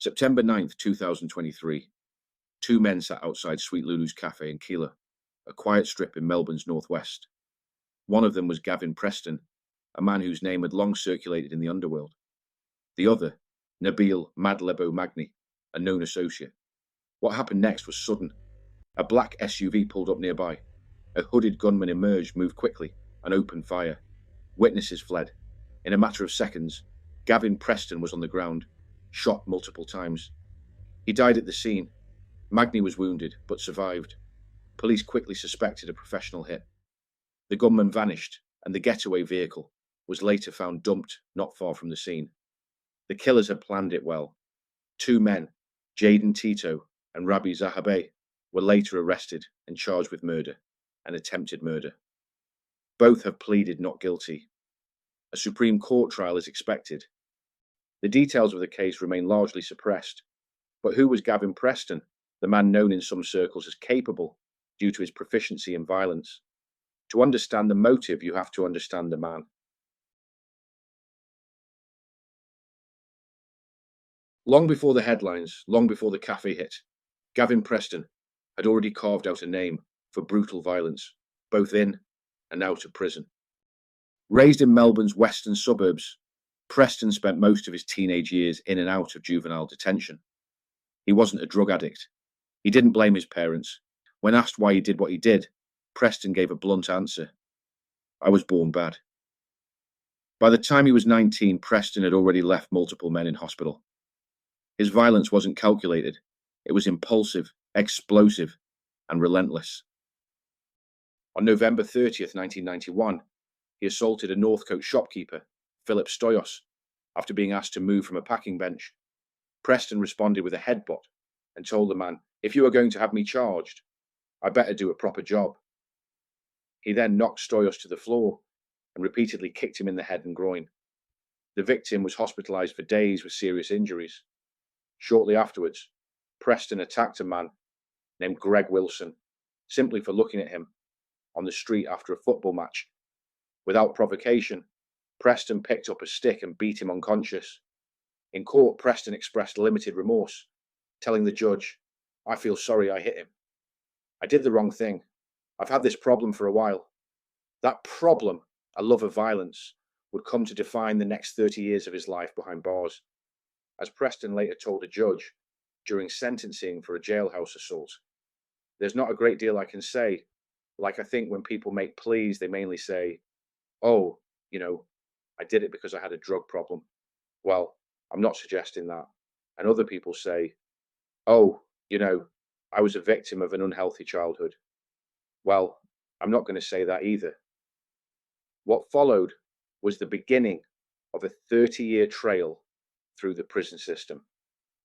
September 9th, 2023. Two men sat outside Sweet Lulu's Cafe in Keilor, a quiet strip in Melbourne's northwest. One of them was Gavin Preston, a man whose name had long circulated in the underworld. The other, Nabil Madlebo Magni, a known associate. What happened next was sudden. A black SUV pulled up nearby. A hooded gunman emerged, moved quickly, and opened fire. Witnesses fled. In a matter of seconds, Gavin Preston was on the ground, shot multiple times. He died at the scene. Magni was wounded, but survived. Police quickly suspected a professional hit. The gunman vanished, and the getaway vehicle was later found dumped not far from the scene. The killers had planned it well. Two men, Jaden Tito and Rabbi Zahabe, were later arrested and charged with murder and attempted murder. Both have pleaded not guilty. A Supreme Court trial is expected. The details of the case remain largely suppressed. But who was Gavin Preston, the man known in some circles as capable due to his proficiency in violence? To understand the motive, you have to understand the man. Long before the headlines, long before the cafe hit, Gavin Preston had already carved out a name for brutal violence, both in and out of prison. Raised in Melbourne's western suburbs, Preston spent most of his teenage years in and out of juvenile detention. He wasn't a drug addict. He didn't blame his parents. When asked why he did what he did, Preston gave a blunt answer. I was born bad. By the time he was 19, Preston had already left multiple men in hospital. His violence wasn't calculated. It was impulsive, explosive, and relentless. On November 30th, 1991, he assaulted a Northcote shopkeeper, Philip Stoyos, after being asked to move from a packing bench. Preston responded with a headbutt and told the man, "If you are going to have me charged, I better do a proper job." He then knocked Stoyos to the floor and repeatedly kicked him in the head and groin. The victim was hospitalized for days with serious injuries. Shortly afterwards, Preston attacked a man named Greg Wilson, simply for looking at him on the street after a football match. Without provocation, Preston picked up a stick and beat him unconscious. In court, Preston expressed limited remorse, telling the judge, "I feel sorry I hit him. I did the wrong thing. I've had this problem for a while." That problem, a love of violence, would come to define the next 30 years of his life behind bars. As Preston later told a judge during sentencing for a jailhouse assault, "There's not a great deal I can say. Like, I think when people make pleas, they mainly say, 'Oh, I did it because I had a drug problem.' Well, I'm not suggesting that." And other people say, "Oh, I was a victim of an unhealthy childhood." Well, I'm not going to say that either. What followed was the beginning of a 30-year trail through the prison system,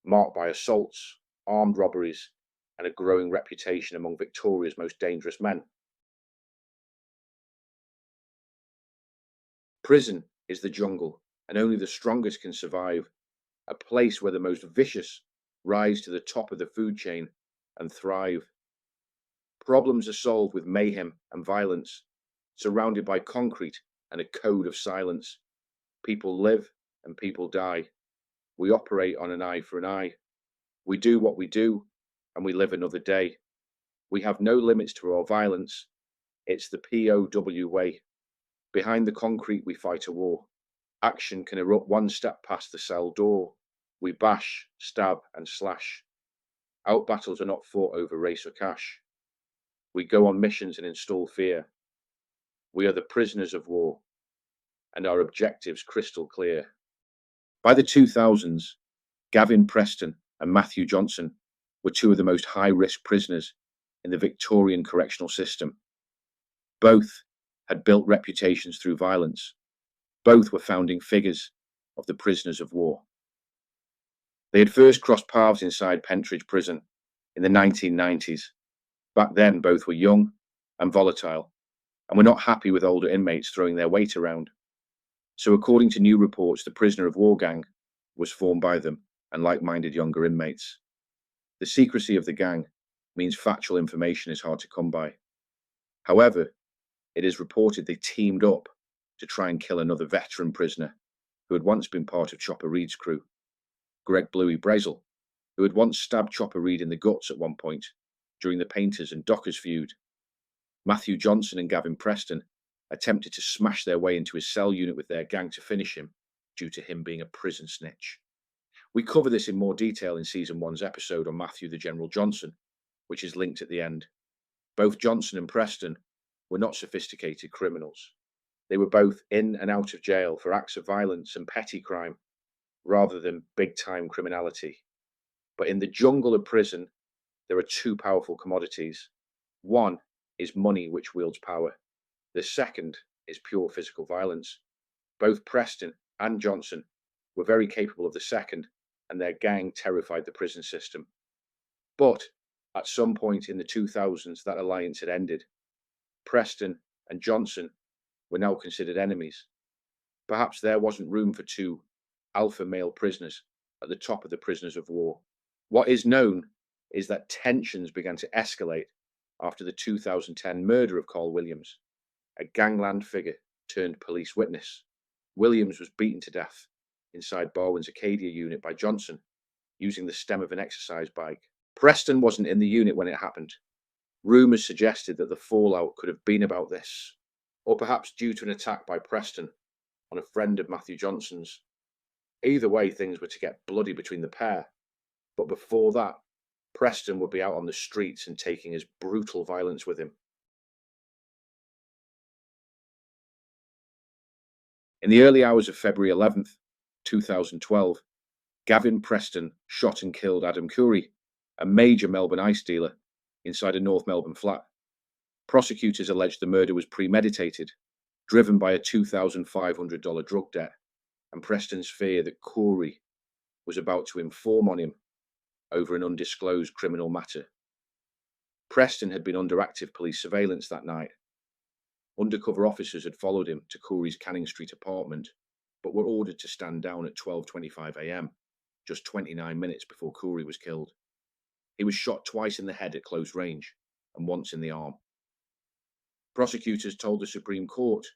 marked by assaults, armed robberies, and a growing reputation among Victoria's most dangerous men. Prison is the jungle, and only the strongest can survive, a place where the most vicious rise to the top of the food chain and thrive. Problems are solved with mayhem and violence, surrounded by concrete and a code of silence. People live and people die. We operate on an eye for an eye. We do what we do, and we live another day. We have no limits to our violence. It's the POW way. Behind the concrete, we fight a war. Action can erupt one step past the cell door. We bash, stab, and slash. Out battles are not fought over race or cash. We go on missions and install fear. We are the prisoners of war, and our objectives crystal clear. By the 2000s, Gavin Preston and Matthew Johnson were two of the most high-risk prisoners in the Victorian correctional system. Both had built reputations through violence. Both were founding figures of the prisoners of war. They had first crossed paths inside Pentridge Prison in the 1990s. Back then, both were young and volatile, and were not happy with older inmates throwing their weight around. So according to new reports, the prisoner of war gang was formed by them and like-minded younger inmates. The secrecy of the gang means factual information is hard to come by. However, it is reported they teamed up to try and kill another veteran prisoner who had once been part of Chopper Reed's crew, Greg Bluey Brazel, who had once stabbed Chopper Read in the guts at one point during the Painters and Dockers feud. Matthew Johnson and Gavin Preston attempted to smash their way into his cell unit with their gang to finish him due to him being a prison snitch. We cover this in more detail in Season 1's episode on Matthew the General Johnson, which is linked at the end. Both Johnson and Preston were not sophisticated criminals. They were both in and out of jail for acts of violence and petty crime, rather than big-time criminality. But in the jungle of prison, there are two powerful commodities. One is money, which wields power. The second is pure physical violence. Both Preston and Johnson were very capable of the second, and their gang terrified the prison system. But at some point in the 2000s, that alliance had ended. Preston and Johnson were now considered enemies. Perhaps there wasn't room for two alpha male prisoners at the top of the prisoners of war. What is known is that tensions began to escalate after the 2010 murder of Carl Williams, a gangland figure turned police witness. Williams was beaten to death inside Barwin's Acadia unit by Johnson using the stem of an exercise bike. Preston wasn't in the unit when it happened. Rumours suggested that the fallout could have been about this, or perhaps due to an attack by Preston on a friend of Matthew Johnson's. Either way, things were to get bloody between the pair, but before that, Preston would be out on the streets and taking his brutal violence with him. In the early hours of February 11th, 2012, Gavin Preston shot and killed Adam Curry, a major Melbourne ice dealer, inside a North Melbourne flat. Prosecutors alleged the murder was premeditated, driven by a $2,500 drug debt, and Preston's fear that Curry was about to inform on him over an undisclosed criminal matter. Preston had been under active police surveillance that night. Undercover officers had followed him to Curry's Canning Street apartment, but were ordered to stand down at 12:25 a.m, just 29 minutes before Curry was killed. He was shot twice in the head at close range and once in the arm. Prosecutors told the Supreme Court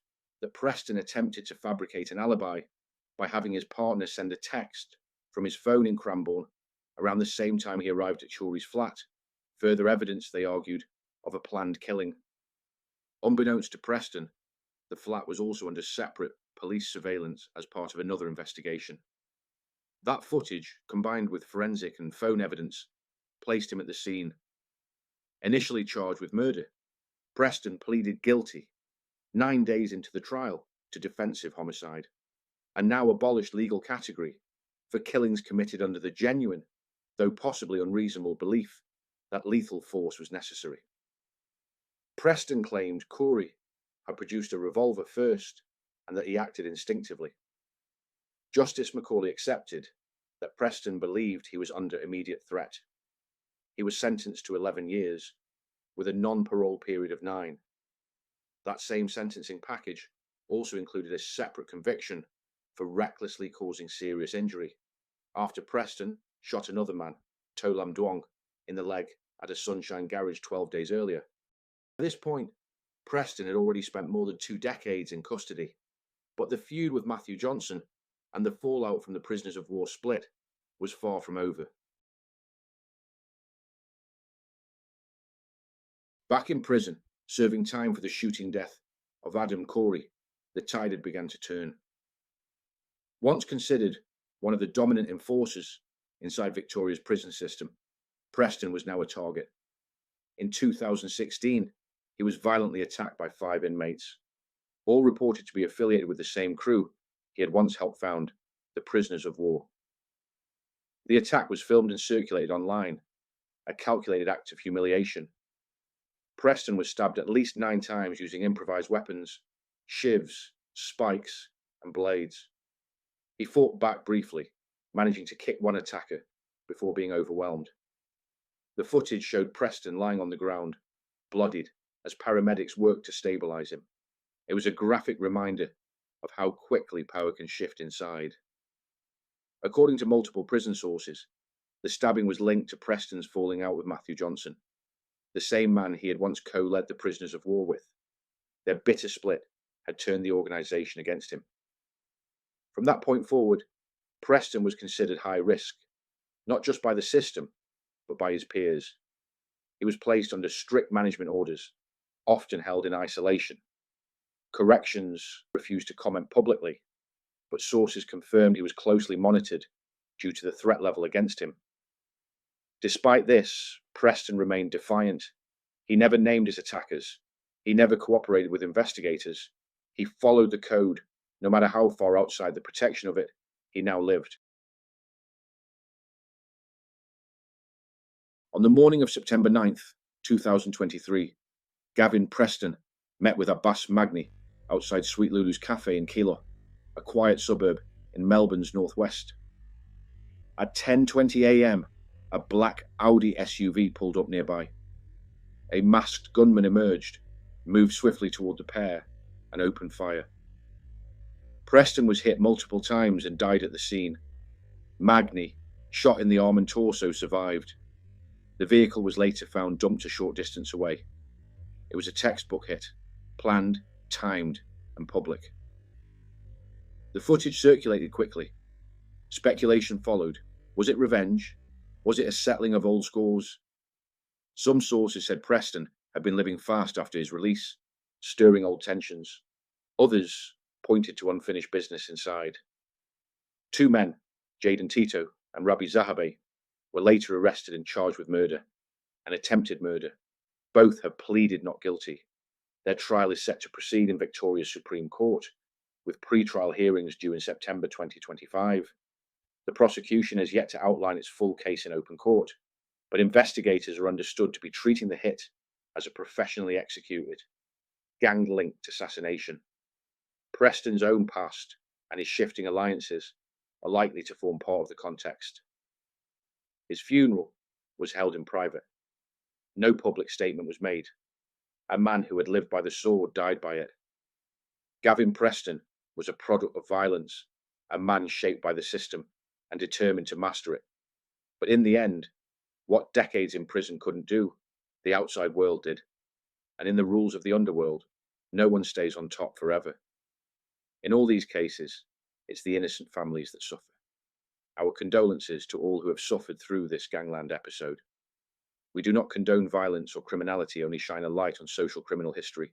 that Preston attempted to fabricate an alibi by having his partner send a text from his phone in Cranbourne around the same time he arrived at Curry's flat, further evidence, they argued, of a planned killing. Unbeknownst to Preston, the flat was also under separate police surveillance as part of another investigation. That footage, combined with forensic and phone evidence, placed him at the scene. Initially charged with murder, Preston pleaded guilty 9 days into the trial to defensive homicide, and now abolished legal category for killings committed under the genuine, though possibly unreasonable, belief that lethal force was necessary. Preston claimed Curry had produced a revolver first and that he acted instinctively. Justice Macaulay accepted that Preston believed he was under immediate threat. He was sentenced to 11 years, with a non-parole period of 9. That same sentencing package also included a separate conviction for recklessly causing serious injury, after Preston shot another man, Tolam Duong, in the leg at a Sunshine Garage 12 days earlier. At this point, Preston had already spent more than 2 decades in custody, but the feud with Matthew Johnson and the fallout from the prisoners of war split was far from over. Back in prison, serving time for the shooting death of Adam Curry, the tide had begun to turn. Once considered one of the dominant enforcers inside Victoria's prison system, Preston was now a target. In 2016, he was violently attacked by 5 inmates, all reported to be affiliated with the same crew he had once helped found, the Prisoners of War. The attack was filmed and circulated online, a calculated act of humiliation. Preston was stabbed at least 9 times using improvised weapons, shivs, spikes, and blades. He fought back briefly, managing to kick one attacker before being overwhelmed. The footage showed Preston lying on the ground, bloodied, as paramedics worked to stabilize him. It was a graphic reminder of how quickly power can shift inside. According to multiple prison sources, the stabbing was linked to Preston's falling out with Matthew Johnson, the same man he had once co-led the Prisoners of War with. Their bitter split had turned the organisation against him. From that point forward, Preston was considered high risk, not just by the system, but by his peers. He was placed under strict management orders, often held in isolation. Corrections refused to comment publicly, but sources confirmed he was closely monitored due to the threat level against him. Despite this, Preston remained defiant. He never named his attackers. He never cooperated with investigators. He followed the code, no matter how far outside the protection of it he now lived. On the morning of September 9th, 2023, Gavin Preston met with Abbas Magni outside Sweet Lulu's Cafe in Kilo, a quiet suburb in Melbourne's northwest. At 10:20 a.m, a black Audi SUV pulled up nearby. A masked gunman emerged, moved swiftly toward the pair, and opened fire. Preston was hit multiple times and died at the scene. Magni, shot in the arm and torso, survived. The vehicle was later found dumped a short distance away. It was a textbook hit, planned, timed, and public. The footage circulated quickly. Speculation followed. Was it revenge? Was it a settling of old scores? Some sources said Preston had been living fast after his release, stirring old tensions. Others pointed to unfinished business inside. Two men, Jaden Tito and Rabbi Zahabe, were later arrested and charged with murder and attempted murder. Both have pleaded not guilty. Their trial is set to proceed in Victoria's Supreme Court, with pre-trial hearings due in September 2025. The prosecution has yet to outline its full case in open court, but investigators are understood to be treating the hit as a professionally executed, gang-linked assassination. Preston's own past and his shifting alliances are likely to form part of the context. His funeral was held in private. No public statement was made. A man who had lived by the sword died by it. Gavin Preston was a product of violence, a man shaped by the system and determined to master it. But in the end, what decades in prison couldn't do, the outside world did. And in the rules of the underworld, no one stays on top forever. In all these cases, it's the innocent families that suffer. Our condolences to all who have suffered through this gangland episode. We do not condone violence or criminality, only shine a light on social criminal history.